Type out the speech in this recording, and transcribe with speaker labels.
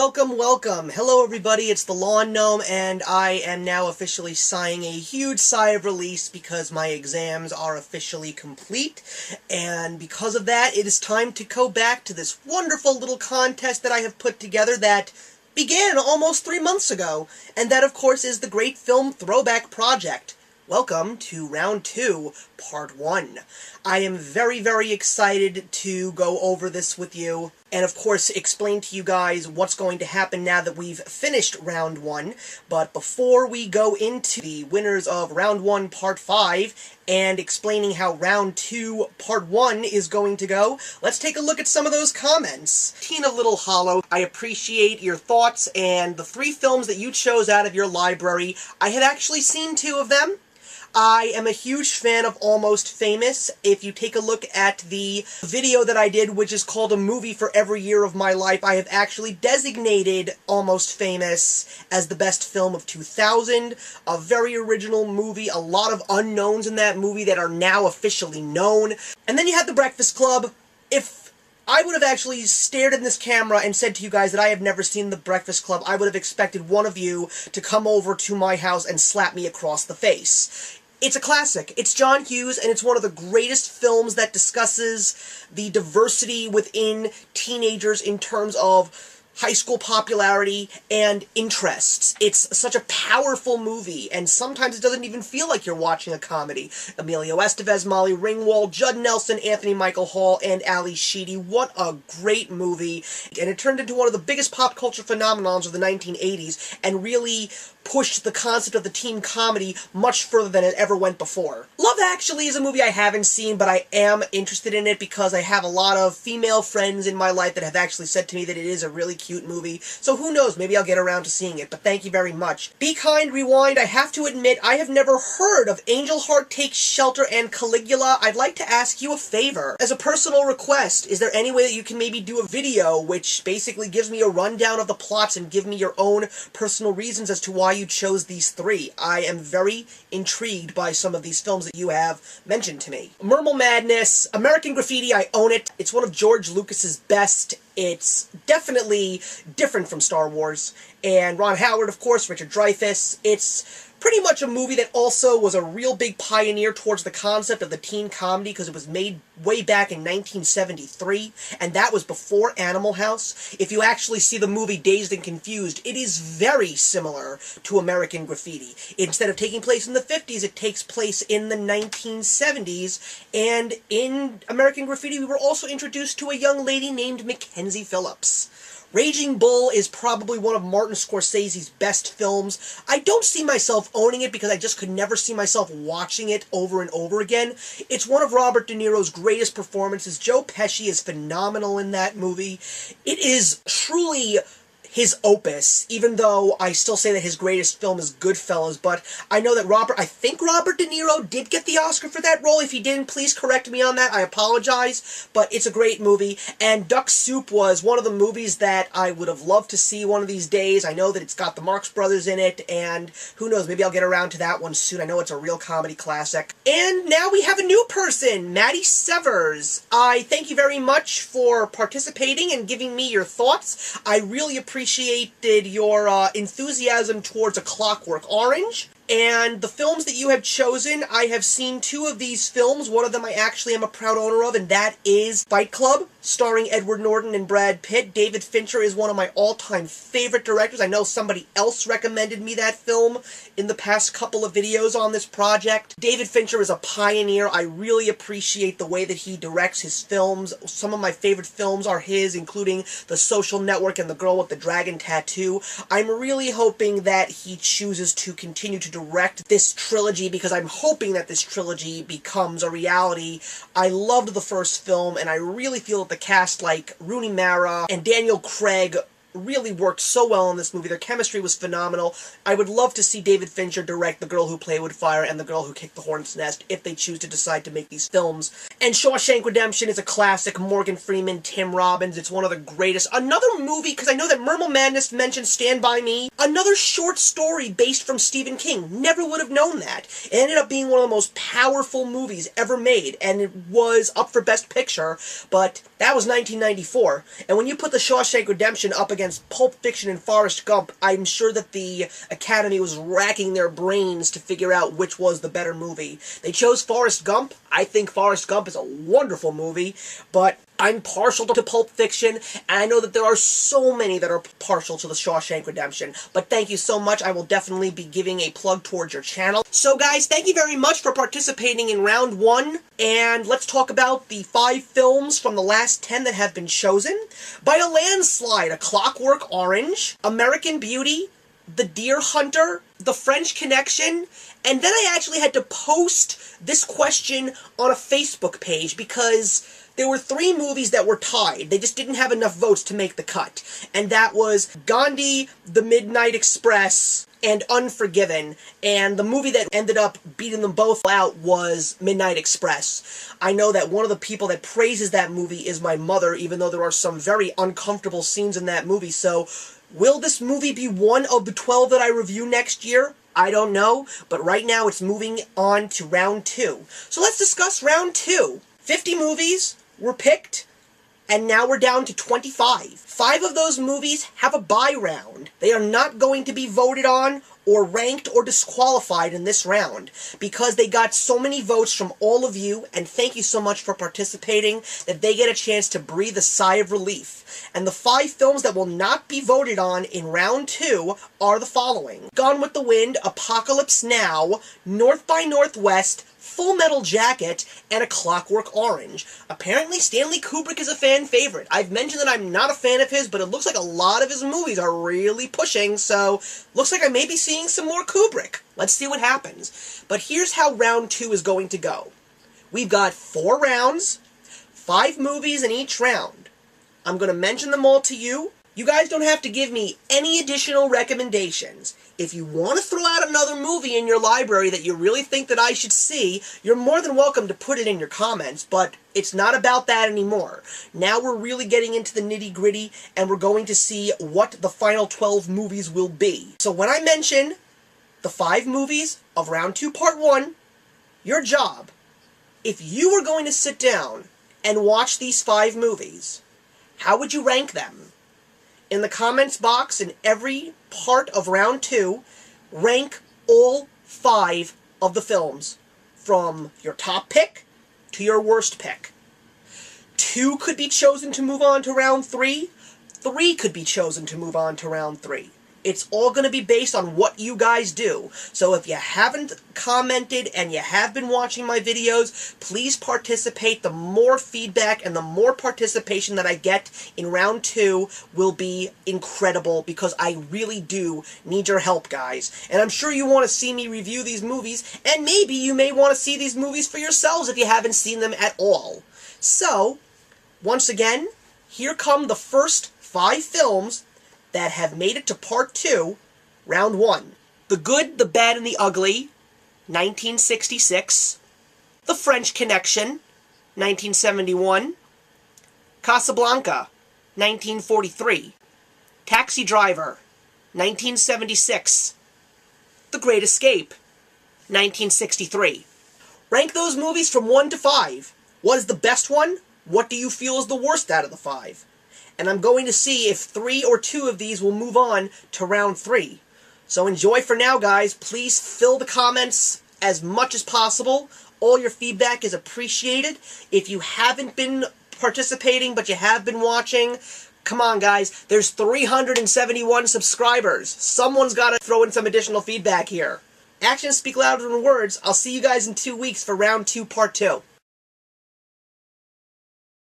Speaker 1: welcome, welcome. Hello everybody, it's the Lawn Gnome, and I am now officially sighing a huge sigh of release because my exams are officially complete, and because of that, it is time to go back to this wonderful little contest that I have put together that began almost 3 months ago, and that of course is the great film Throwback project. Welcome to Round 2, Part 1. I am very, very excited to go over this with you, and of course explain to you guys what's going to happen now that we've finished Round 1. But before we go into the winners of Round 1, Part 5, and explaining how Round 2, Part 1 is going to go, let's take a look at some of those comments. Tina Little Hollow, I appreciate your thoughts, and the 3 films that you chose out of your library, I have actually seen 2 of them. I am a huge fan of Almost Famous. If you take a look at the video that I did, which is called A Movie for Every Year of My Life, I have actually designated Almost Famous as the best film of 2000. A very original movie, a lot of unknowns in that movie that are now officially known. And then you have The Breakfast Club. If I would have actually stared in this camera and said to you guys that I have never seen The Breakfast Club, I would have expected one of you to come over to my house and slap me across the face. It's a classic. It's John Hughes, and it's one of the greatest films that discusses the diversity within teenagers in terms of high school popularity and interests. It's such a powerful movie, and sometimes it doesn't even feel like you're watching a comedy. Emilio Estevez, Molly Ringwald, Judd Nelson, Anthony Michael Hall, and Ali Sheedy. What a great movie. And it turned into one of the biggest pop culture phenomenons of the 1980s, and really pushed the concept of the teen comedy much further than it ever went before. Love Actually is a movie I haven't seen, but I am interested in it because I have a lot of female friends in my life that have actually said to me that it is a really cute movie, so who knows, maybe I'll get around to seeing it, but thank you very much. Be Kind Rewind, I have to admit, I have never heard of Angel Heart Takes Shelter and Caligula. I'd like to ask you a favor. As a personal request, is there any way that you can maybe do a video which basically gives me a rundown of the plots and give me your own personal reasons as to why you chose these 3. I am very intrigued by some of these films that you have mentioned to me. Mermal Madness, American Graffiti, I own it. It's one of George Lucas's best. It's definitely different from Star Wars. And Ron Howard, of course, Richard Dreyfuss. It's pretty much a movie that also was a real big pioneer towards the concept of the teen comedy because it was made way back in 1973, and that was before Animal House. If you actually see the movie Dazed and Confused, it is very similar to American Graffiti. Instead of taking place in the 50s, it takes place in the 1970s, and in American Graffiti we were also introduced to a young lady named Mackenzie Phillips. Raging Bull is probably one of Martin Scorsese's best films. I don't see myself owning it because I just could never see myself watching it over and over again. It's one of Robert De Niro's greatest performances. Joe Pesci is phenomenal in that movie. It is truly his opus, even though I still say that his greatest film is Goodfellas, but I know that I think Robert De Niro did get the Oscar for that role. If he didn't, please correct me on that. I apologize, but it's a great movie, and Duck Soup was one of the movies that I would have loved to see one of these days. I know that it's got the Marx Brothers in it, and who knows, maybe I'll get around to that one soon. I know it's a real comedy classic. And now we have a new person, Matty Severs. I thank you very much for participating and giving me your thoughts. I really appreciated your enthusiasm towards A Clockwork Orange. And the films that you have chosen, I have seen 2 of these films. One of them I actually am a proud owner of, and that is Fight Club, starring Edward Norton and Brad Pitt. David Fincher is one of my all-time favorite directors. I know somebody else recommended me that film in the past couple of videos on this project. David Fincher is a pioneer. I really appreciate the way that he directs his films. Some of my favorite films are his, including The Social Network and The Girl with the Dragon Tattoo. I'm really hoping that he chooses to continue to direct this trilogy because I'm hoping that this trilogy becomes a reality. I loved the first film, and I really feel that the cast like Rooney Mara and Daniel Craig really worked so well in this movie. Their chemistry was phenomenal. I would love to see David Fincher direct The Girl Who Played with Fire and The Girl Who Kicked the Hornet's Nest if they choose to decide to make these films. And Shawshank Redemption is a classic. Morgan Freeman, Tim Robbins, it's one of the greatest. Another movie, because I know that Mermal Madness mentioned Stand By Me, another short story based from Stephen King. Never would have known that. It ended up being one of the most powerful movies ever made, and it was up for Best Picture, but that was 1994. And when you put The Shawshank Redemption up against against Pulp Fiction and Forrest Gump, I'm sure that the Academy was racking their brains to figure out which was the better movie. They chose Forrest Gump. I think Forrest Gump is a wonderful movie, but I'm partial to Pulp Fiction, and I know that there are so many that are partial to The Shawshank Redemption. But thank you so much. I will definitely be giving a plug towards your channel. So guys, thank you very much for participating in round 1, and let's talk about the 5 films from the last 10 that have been chosen. By a landslide, A Clockwork Orange, American Beauty, The Deer Hunter, The French Connection, and then I actually had to post this question on a Facebook page because there were 3 movies that were tied. They just didn't have enough votes to make the cut. And that was Gandhi, The Midnight Express, and Unforgiven. And the movie that ended up beating them both out was Midnight Express. I know that one of the people that praises that movie is my mother, even though there are some very uncomfortable scenes in that movie. So, will this movie be one of the 12 that I review next year? I don't know, but right now it's moving on to round 2. So let's discuss round 2. 50 movies were picked, and now we're down to 25. 5 of those movies have a bye round. They are not going to be voted on or ranked or disqualified in this round because they got so many votes from all of you, and thank you so much for participating, that they get a chance to breathe a sigh of relief. And the 5 films that will not be voted on in round 2 are the following: Gone with the Wind, Apocalypse Now, North by Northwest, Full Metal Jacket, and A Clockwork Orange. Apparently, Stanley Kubrick is a fan favorite. I've mentioned that I'm not a fan of his, but it looks like a lot of his movies are really pushing, so looks like I may be seeing some more Kubrick. Let's see what happens. But here's how round 2 is going to go. We've got 4 rounds, 5 movies in each round. I'm going to mention them all to you. You guys don't have to give me any additional recommendations. If you want to throw out another movie in your library that you really think that I should see, you're more than welcome to put it in your comments, but it's not about that anymore. Now we're really getting into the nitty-gritty, and we're going to see what the final 12 movies will be. So when I mention the 5 movies of round 2 part 1, your job, if you were going to sit down and watch these 5 movies, how would you rank them? In the comments box in every part of round 2, rank all 5 of the films, from your top pick to your worst pick. 2 could be chosen to move on to round 3. 3 could be chosen to move on to round 3. It's all going to be based on what you guys do. So if you haven't commented and you have been watching my videos, please participate. The more feedback and the more participation that I get in round 2 will be incredible, because I really do need your help, guys. And I'm sure you want to see me review these movies, and maybe you may want to see these movies for yourselves if you haven't seen them at all. So, once again, here come the first 5 films that have made it to part 2, round 1. The Good, the Bad, and the Ugly, 1966. The French Connection, 1971. Casablanca, 1943. Taxi Driver, 1976. The Great Escape, 1963. Rank those movies from 1 to 5. What is the best one? What do you feel is the worst out of the 5? And I'm going to see if 3 or 2 of these will move on to round 3. So enjoy for now, guys. Please fill the comments as much as possible. All your feedback is appreciated. If you haven't been participating, but you have been watching, come on, guys. There's 371 subscribers. Someone's got to throw in some additional feedback here. Actions speak louder than words. I'll see you guys in 2 weeks for round 2, part 2.